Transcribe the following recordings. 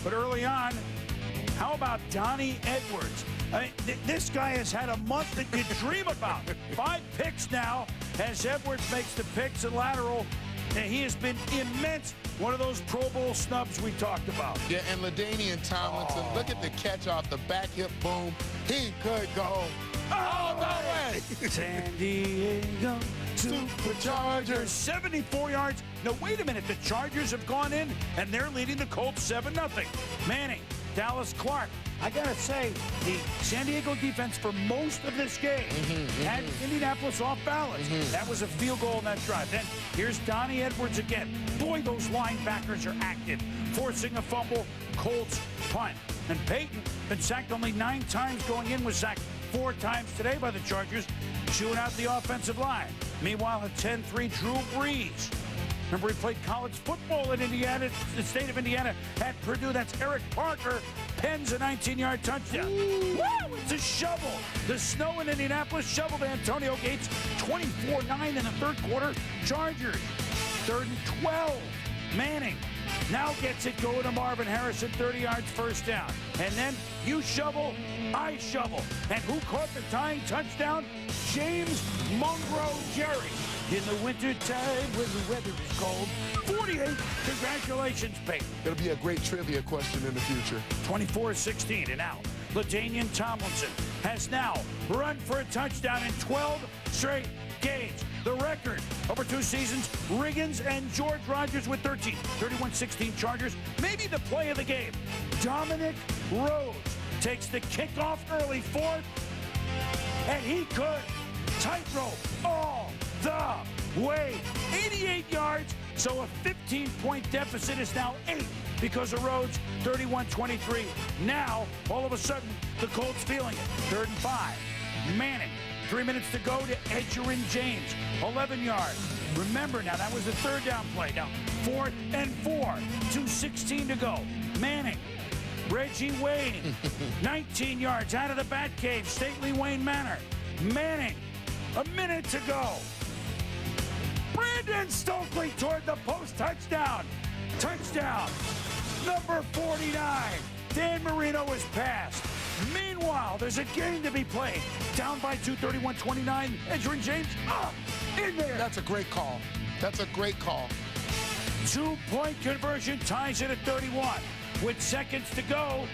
But early on, how about Donnie Edwards? I mean, this guy has had a month that you dream about. 5 picks now as Edwards makes the picks and lateral. And he has been immense. One of those Pro Bowl snubs we talked about. Yeah, and LaDainian Tomlinson, look at the catch off the back hip boom. He could go all the way. San Diego Superchargers, 74 yards. No, wait a minute. The Chargers have gone in, and they're leading the Colts 7-0. Manning, Dallas Clark. I got to say, the San Diego defense for most of this game had Indianapolis off balance. That was a field goal in that drive. Then here's Donnie Edwards again. Boy, those linebackers are active, forcing a fumble. Colts punt. And Peyton been sacked only 9 times going in, was sacked 4 times today by the Chargers, chewing out the offensive line. Meanwhile, at 10-3, Drew Brees. Remember, he played college football in Indiana, the state of Indiana, at Purdue. That's Eric Parker. Pens a 19-yard touchdown. Woo! It's a shovel. The snow in Indianapolis shoveled Antonio Gates 24-9 in the third quarter. Chargers, 3rd and 12. Manning now gets it going to Marvin Harrison, 30 yards, first down. And then you shovel, I shovel. And who caught the tying touchdown? James Monroe Jerry. In the wintertime when the weather is cold. 48. Congratulations, Peyton. It'll be a great trivia question in the future. 24-16. And now, LaDainian Tomlinson has now run for a touchdown in 12 straight games. The record over 2 seasons, Riggins and George Rogers with 13. 31-16 Chargers. Maybe the play of the game. Dominic Rhodes takes the kickoff early, 4th, and he could tightrope all the way. 88 yards, so a 15-point deficit is now 8 because of Rhodes, 31-23. Now, all of a sudden, the Colts feeling it. 3rd and 5. Manning, 3 minutes to go to Edgerrin James, 11 yards. Remember now, that was the 3rd down play. Now, 4th and 4, 2:16 to go. Manning, Reggie Wayne, 19 yards out of the Batcave, stately Wayne Manor. Manning, a minute to go. Brandon Stokely toward the post, touchdown. Touchdown, number 49. Dan Marino was passed. Meanwhile, there's a game to be played. Down by 2, 31-29. Edgerrin James up in there. That's a great call. That's a great call. 2-point conversion ties it at 31. With seconds to go,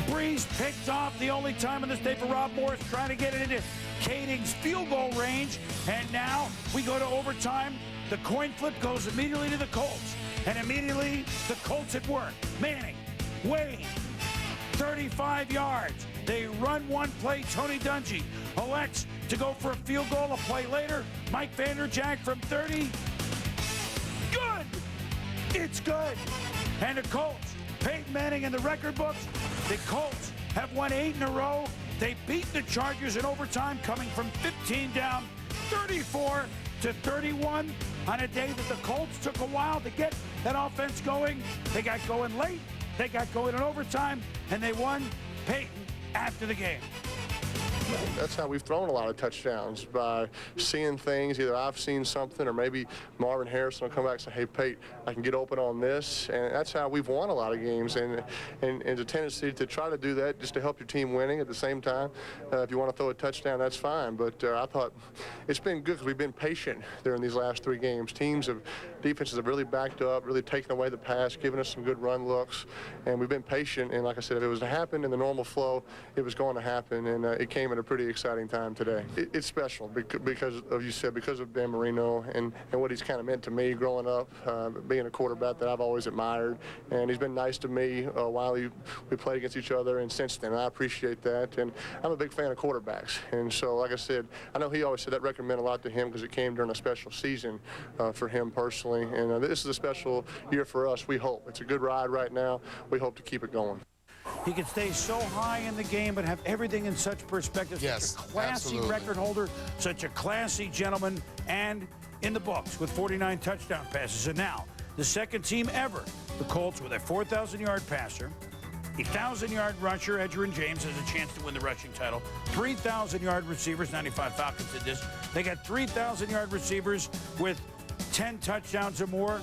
Brees picked off the only time in this day for Rob Morris, trying to get it into Kading's field goal range. And now we go to overtime. The coin flip goes immediately to the Colts. And immediately the Colts at work. Manning, Wayne, 35 yards. They run one play. Tony Dungy elects to go for a field goal a play later. Mike Vanderjagt from 30. Good. It's good. And the Colts, Peyton Manning in the record books. The Colts have won 8 in a row. They beat the Chargers in overtime, coming from 15 down, 34-31 on a day that the Colts took a while to get that offense going. They got going late. They got going in overtime, and they won. Peyton after the game. That's how we've thrown a lot of touchdowns, by seeing things. Either I've seen something, or maybe Marvin Harrison will come back and say, hey, Pate, I can get open on this. And that's how we've won a lot of games. And the tendency to try to do that just to help your team winning at the same time. If you want to throw a touchdown, that's fine. But I thought it's been good because we've been patient during these last 3 games. Defenses have really backed up, really taken away the pass, given us some good run looks. And we've been patient. And like I said, if it was to happen in the normal flow, it was going to happen. And it came at a pretty exciting time today. It's special because of Dan Marino and what he's kind of meant to me growing up, being a quarterback that I've always admired. And he's been nice to me while we played against each other and since then. I appreciate that. And I'm a big fan of quarterbacks. And so, like I said, I know he always said that record meant a lot to him because it came during a special season for him personally. And this is a special year for us, we hope. It's a good ride right now. We hope to keep it going. He can stay so high in the game but have everything in such perspective. Yes, such a classy absolutely. record holder, such a classy gentleman, and in the books with 49 touchdown passes. And now, the second team ever, the Colts, with a 4,000-yard passer, a 1,000-yard rusher. Edgerrin James has a chance to win the rushing title. 3,000-yard receivers. 95 Falcons did this. They got 3,000-yard receivers with 10 touchdowns or more.